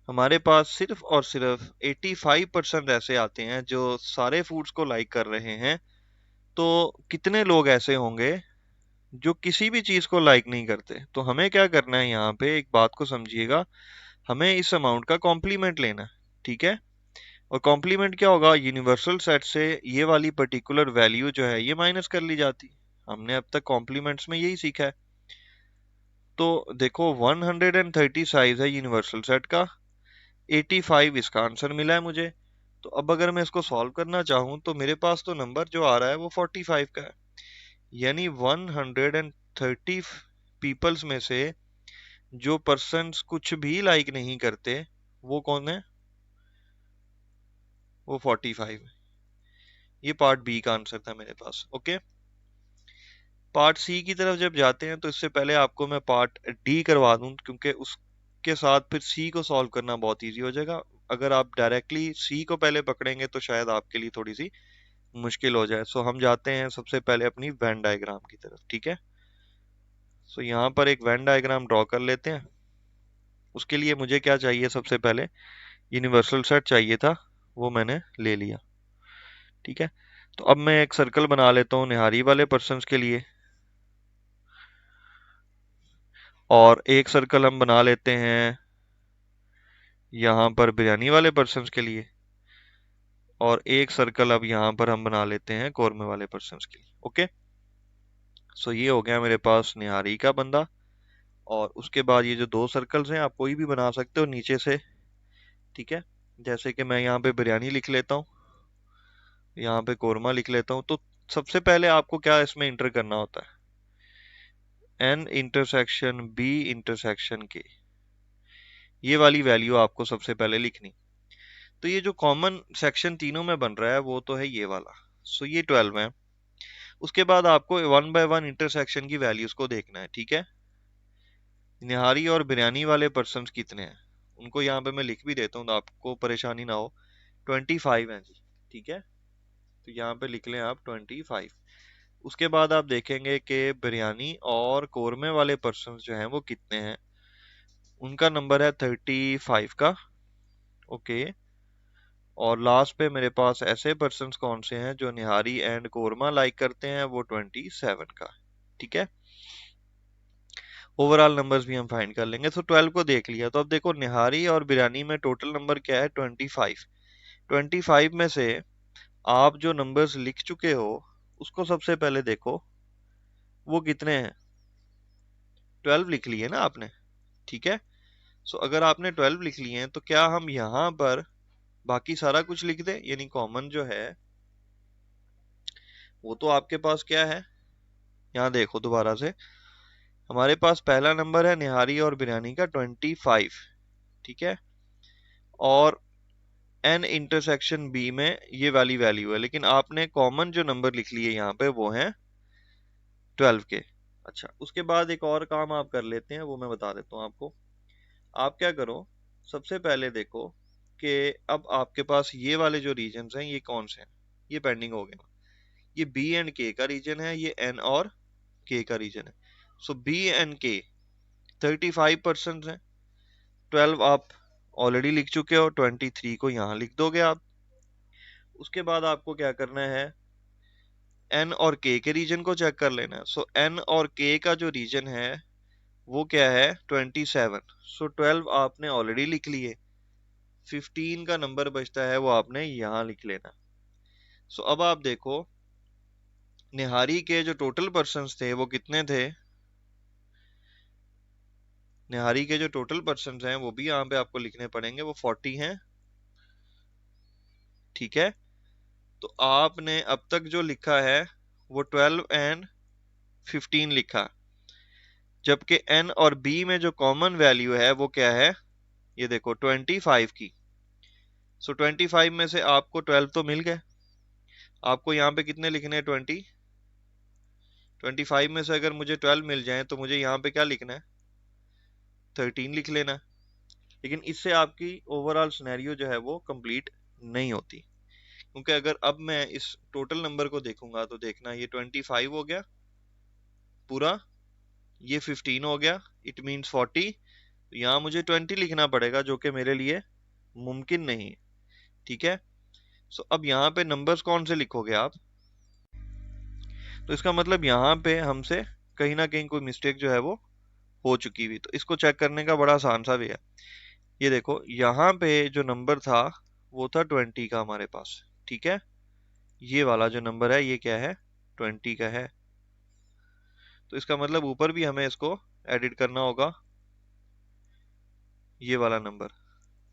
हमारे पास सिर्फ और सिर्फ 85% ऐसे आते हैं जो सारे फूड्स को लाइक कर रहे हैं, तो कितने लोग ऐसे होंगे जो किसी भी चीज को लाइक नहीं करते। तो हमें क्या करना है, यहाँ पे एक बात को समझिएगा, हमें इस अमाउंट का कॉम्प्लीमेंट लेना है। ठीक है, और कॉम्प्लीमेंट क्या होगा, यूनिवर्सल सेट से ये वाली पर्टिकुलर वैल्यू जो है ये माइनस कर ली जाती। हमने अब तक कॉम्प्लीमेंट्स में यही सीखा है। तो देखो 130 साइज है यूनिवर्सल सेट का, 85 इसका आंसर मिला है मुझे। तो अब अगर मैं इसको सॉल्व करना चाहूं तो मेरे पास तो नंबर जो आ रहा है वो 45 का है, यानी 130 पीपल्स में से जो पर्सन्स कुछ भी लाइक नहीं करते वो कौन है, वो 45 है। ये पार्ट बी का आंसर था मेरे पास। ओके, पार्ट सी की तरफ जब जाते हैं तो इससे पहले आपको मैं पार्ट डी करवा दूं, क्योंकि उसके साथ फिर सी को सॉल्व करना बहुत इजी हो जाएगा। अगर आप डायरेक्टली सी को पहले पकड़ेंगे तो शायद आपके लिए थोड़ी सी मुश्किल हो जाए। सो हम जाते हैं सबसे पहले अपनी वेन डायग्राम की तरफ। ठीक है, सो यहाँ पर एक वेन डायग्राम ड्रॉ कर लेते हैं। उसके लिए मुझे क्या चाहिए, सबसे पहले यूनिवर्सल सेट चाहिए था, वो मैंने ले लिया। ठीक है, तो अब मैं एक सर्कल बना लेता हूँ निहारी वाले पर्सन्स के लिए, और एक सर्कल हम बना लेते हैं यहाँ पर बिरयानी वाले पर्सन्स के लिए, और एक सर्कल अब यहाँ पर हम बना लेते हैं कोरमे वाले पर्सन्स के लिए। ओके, सो ये हो गया मेरे पास निहारी का बंदा। और उसके बाद ये जो दो सर्कल्स हैं आप कोई भी बना सकते हो नीचे से। ठीक है, जैसे कि मैं यहाँ पे बिरयानी लिख लेता हूँ, यहाँ पे कोरमा लिख लेता हूँ। तो सबसे पहले आपको क्या इसमें इंटर करना होता है, एन इंटरसेक्शन बी इंटरसेक्शन के, ये वाली वैल्यू आपको सबसे पहले लिखनी। तो ये जो कॉमन सेक्शन तीनों में बन रहा है वो तो है ये वाला। सो ये 12 है। उसके बाद आपको 1 बाय 1 इंटरसेक्शन की वैल्यूज को देखना है, ठीक है। निहारी और बिरयानी वाले पर्सन कितने हैं उनको यहाँ पे मैं लिख भी देता हूँ तो आपको परेशानी ना हो। 25 है जी, ठीक है। तो यहाँ पे लिख लें आप 25। उसके बाद आप देखेंगे कि बिरयानी और कोरमे वाले पर्सन जो हैं वो कितने हैं। उनका नंबर है 35 का, ओके। और लास्ट पे मेरे पास ऐसे पर्सन कौन से हैं जो निहारी एंड कोरमा लाइक करते हैं, वो 27 का, ठीक है। ओवरऑल नंबर्स भी हम फाइंड कर लेंगे। तो 12 को देख लिया, तो अब देखो निहारी और बिरयानी में टोटल नंबर क्या है 25। 25 में से आप जो नंबर्स लिख चुके हो उसको सबसे पहले देखो वो कितने हैं। 12 लिख लिए ना आपने, ठीक है। सो अगर आपने 12 लिख लिए हैं तो क्या हम यहाँ पर बाकी सारा कुछ लिख दें, यानी कॉमन जो है वो तो आपके पास क्या है। यहाँ देखो दोबारा से, हमारे पास पहला नंबर है निहारी और बिरयानी का 25, ठीक है। और एन इंटरसेक्शन बी में ये वाली वैल्यू है, लेकिन आपने कॉमन जो नंबर लिख लिए यहाँ पे वो है 12 के। अच्छा, उसके बाद एक और काम आप कर लेते हैं, वो मैं बता देता हूँ आपको। आप क्या करो, सबसे पहले देखो कि अब आपके पास ये वाले जो रीजन्स हैं ये कौन से हैं। ये पेंडिंग हो गए, ये बी एंड के का रीजन है, ये एन और के का रीजन है। सो बी एंड के 35% है। 12 आप ऑलरेडी लिख चुके हो, 23 को यहाँ लिख दोगे आप। उसके बाद आपको क्या करना है, एन और के रीजन को चेक कर लेना है। सो एन और के का जो रीजन है वो क्या है 27। सो 12 आपने ऑलरेडी लिख लिए, 15 का नंबर बचता है वो आपने यहाँ लिख लेना। सो अब आप देखो निहारी के जो टोटल पर्सन्स थे वो कितने थे। निहारी के जो टोटल पर्सन्स हैं वो भी यहाँ पे आपको लिखने पड़ेंगे, वो 40 हैं, ठीक है। तो आपने अब तक जो लिखा है वो 12 एंड 15 लिखा, जबकि एन और बी में जो कॉमन वैल्यू है वो क्या है, ये देखो 25 की। सो 25 में से आपको 12 तो मिल गए, आपको यहाँ पे कितने लिखने हैं 20। 25 में से अगर मुझे 12 मिल जाए तो मुझे यहाँ पे क्या लिखना है 13 लिख लेना है। लेकिन इससे आपकी ओवरऑल सिनेरियो जो है वो कंप्लीट नहीं होती, क्योंकि अगर अब मैं इस टोटल नंबर को देखूंगा तो देखना ये 25 हो गया पूरा, ये 15 हो गया, इट मीन्स 40। तो यहाँ मुझे 20 लिखना पड़ेगा जो कि मेरे लिए मुमकिन नहीं है, ठीक है। सो अब यहाँ पे नंबर्स कौन से लिखोगे आप, तो इसका मतलब यहाँ पे हमसे कहीं ना कहीं कोई मिस्टेक जो है वो हो चुकी हुई। तो इसको चेक करने का बड़ा आसान सा वे है। ये देखो यहाँ पे जो नंबर था वो था 20 का हमारे पास, ठीक है। ये वाला जो नंबर है ये क्या है 20 का है। तो इसका मतलब ऊपर भी हमें इसको एडिट करना होगा, ये वाला नंबर,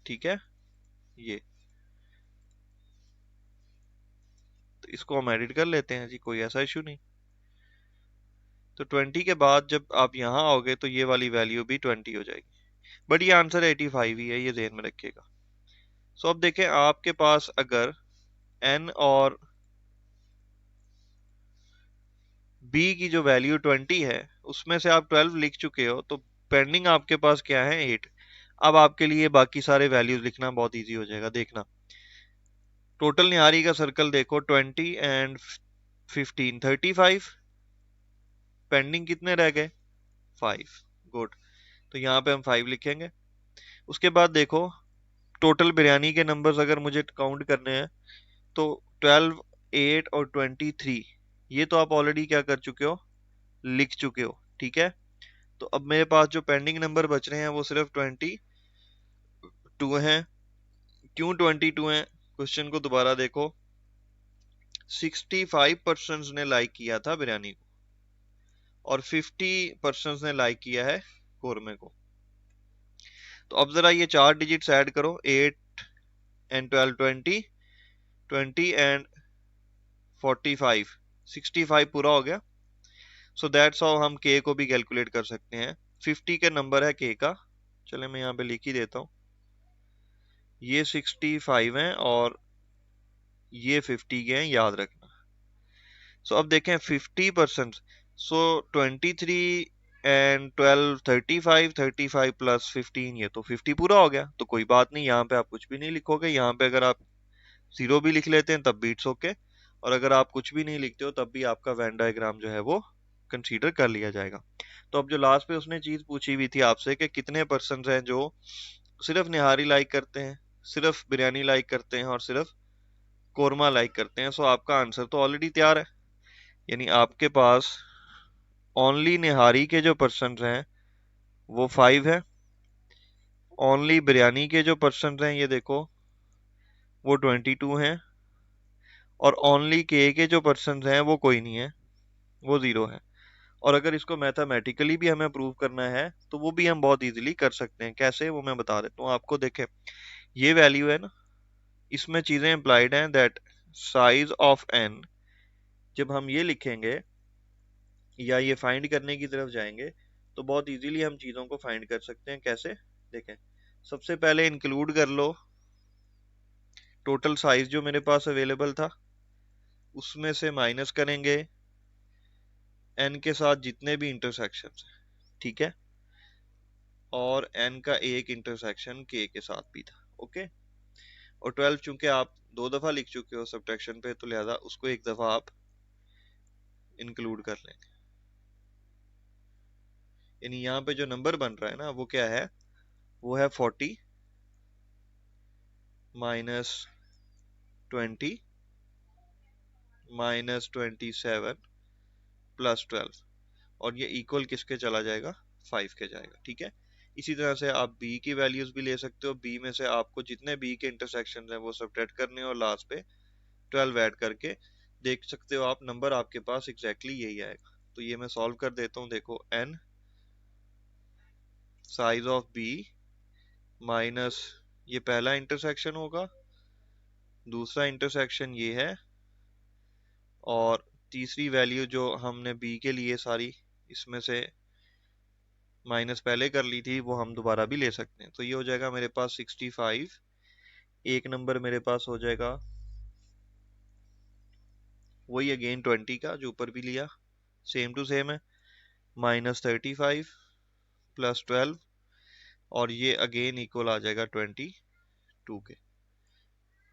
ठीक है। ये तो इसको हम एडिट कर लेते हैं जी, कोई ऐसा इशू नहीं। तो 20 के बाद जब आप यहाँ आओगे तो ये वाली वैल्यू भी 20 हो जाएगी, बट ये आंसर 85 ही है, ये ध्यान में रखिएगा। सो अब देखें आपके पास अगर n और b की जो वैल्यू 20 है उसमें से आप 12 लिख चुके हो, तो पेंडिंग आपके पास क्या है 8। अब आपके लिए बाकी सारे वैल्यूज लिखना बहुत इजी हो जाएगा। देखना टोटल निहारी का सर्कल देखो 20 एंड 15 35, पेंडिंग कितने रह गए 5। गुड, तो यहाँ पे हम 5 लिखेंगे। उसके बाद देखो टोटल बिरयानी के नंबर्स अगर मुझे काउंट करने हैं तो 12 8 और 23 ये तो आप ऑलरेडी क्या कर चुके हो लिख चुके हो, ठीक है। तो अब मेरे पास जो पेंडिंग नंबर बच रहे हैं वो सिर्फ 22 हैं। क्यों 22 हैं, क्वेश्चन को दोबारा देखो। 65% ने लाइक किया था बिरयानी को और 50% ने लाइक किया है कोरमे को। तो अब जरा ये चार डिजिट्स ऐड करो, 8 एंड 12 20, 20 एंड 45, 65 पूरा हो गया। सो दैट्स हाउ हम के को भी कैलकुलेट कर सकते हैं। 50 के नंबर है के का, चले मैं यहाँ पे लिख ही देता हूँ, ये 65 हैं और ये 50 के हैं, याद रखना। सो अब देखें 50%, सो 23 एंड 12 35, 35 प्लस 15, ये तो 50 पूरा हो गया। तो कोई बात नहीं, यहाँ पे आप कुछ भी नहीं लिखोगे। यहाँ पे अगर आप 0 भी लिख लेते हैं तब भी इट्स ओके, और अगर आप कुछ भी नहीं लिखते हो तब भी आपका वेन डायग्राम जो है वो कंसीडर कर लिया जाएगा। तो अब जो लास्ट पे उसने चीज पूछी हुई थी आपसे कि कितने पर्सन हैं जो सिर्फ निहारी लाइक करते हैं, सिर्फ बिरयानी लाइक करते हैं और सिर्फ कोरमा लाइक करते हैं। सो आपका आंसर तो ऑलरेडी तैयार है, यानी आपके पास ओनली निहारी के जो पर्सन हैं वो 5 है, ओनली बिरयानी के जो पर्सन हैं ये देखो वो 22 हैं, और ओनली के जो पर्सन हैं वो कोई नहीं है, वो 0 है। और अगर इसको मैथमेटिकली भी हमें प्रूव करना है तो वो भी हम बहुत इजीली कर सकते हैं। कैसे, वो मैं बता देता हूँ आपको। देखें ये वैल्यू है ना, इसमें चीजें इंप्लाइड हैं दैट साइज ऑफ एन, जब हम ये लिखेंगे या ये फाइंड करने की तरफ जाएंगे तो बहुत इजीली हम चीजों को फाइंड कर सकते हैं। कैसे, देखें सबसे पहले इंक्लूड कर लो टोटल साइज जो मेरे पास अवेलेबल था, उसमें से माइनस करेंगे एन के साथ जितने भी इंटरसेक्शन हैं, ठीक है, और एन का एक इंटरसेक्शन के साथ भी था, ओके। और 12 चूंकि आप 2 दफा लिख चुके हो सब्ट्रैक्शन पे, तो लिहाजा उसको एक दफा आप इंक्लूड कर लेंगे। यानी यहाँ पे जो नंबर बन रहा है ना वो क्या है, वो है 40 माइनस 20 माइनस 27 प्लस 12, और ये इक्वल किसके चला जाएगा, 5 के जाएगा, ठीक है। इसी तरह से आप b की वैल्यूज भी ले सकते हो। b में से आपको जितने b के इंटरसेक्शन हैं वो सब्ट्रैक्ट करने और लास्ट पे 12 ऐड करके देख सकते हो आप, नंबर आपके पास एग्जैक्टली यही आएगा। तो ये मैं सॉल्व कर देता हूँ। देखो n size of b minus ये पहला इंटरसेक्शन होगा, दूसरा इंटरसेक्शन ये है, और तीसरी वैल्यू जो हमने b के लिए सारी इसमें से माइनस पहले कर ली थी वो हम दोबारा भी ले सकते हैं। तो ये हो जाएगा मेरे पास 65, एक नंबर मेरे पास हो जाएगा वही अगेन 20 का जो ऊपर भी लिया, सेम टू सेम है, माइनस 35 प्लस 12, और ये अगेन इक्वल आ जाएगा 22 के।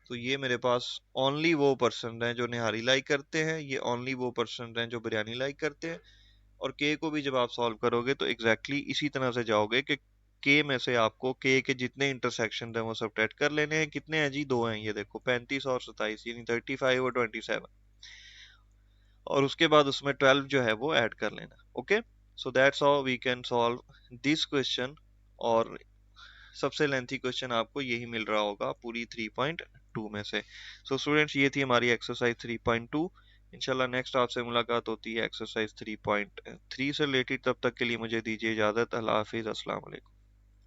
तो ये मेरे पास ओनली वो पर्सन हैं जो निहारी लाइक करते हैं, ये ओनली वो पर्सन हैं जो बिरयानी लाइक करते हैं। और के को भी जब आप सॉल्व करोगे तो एग्जैक्टली इसी तरह से जाओगे कि के में से आपको के जितने इंटरसेक्शन हैं वो सब्ट्रैक्ट कर लेने हैं। कितने हैं जी, 2 हैं, ये देखो 35 और 27, यानी 35 और 27, और उसके बाद उसमें 12 जो है वो ऐड कर लेना, okay. So that's how we can solve this question, और सबसे लेंथी क्वेश्चन आपको यही मिल रहा होगा पूरी 3.2 में से। सो स्टूडेंट्स ये थी हमारी एक्सरसाइज 3.2। इंशाल्लाह नेक्स्ट आपसे मुलाकात होती है एक्सरसाइज 3.3 से रिलेटेड। तब तक के लिए मुझे दीजिए इजाजत। अल्लाह हाफिज, अस्सलाम वालेकुम।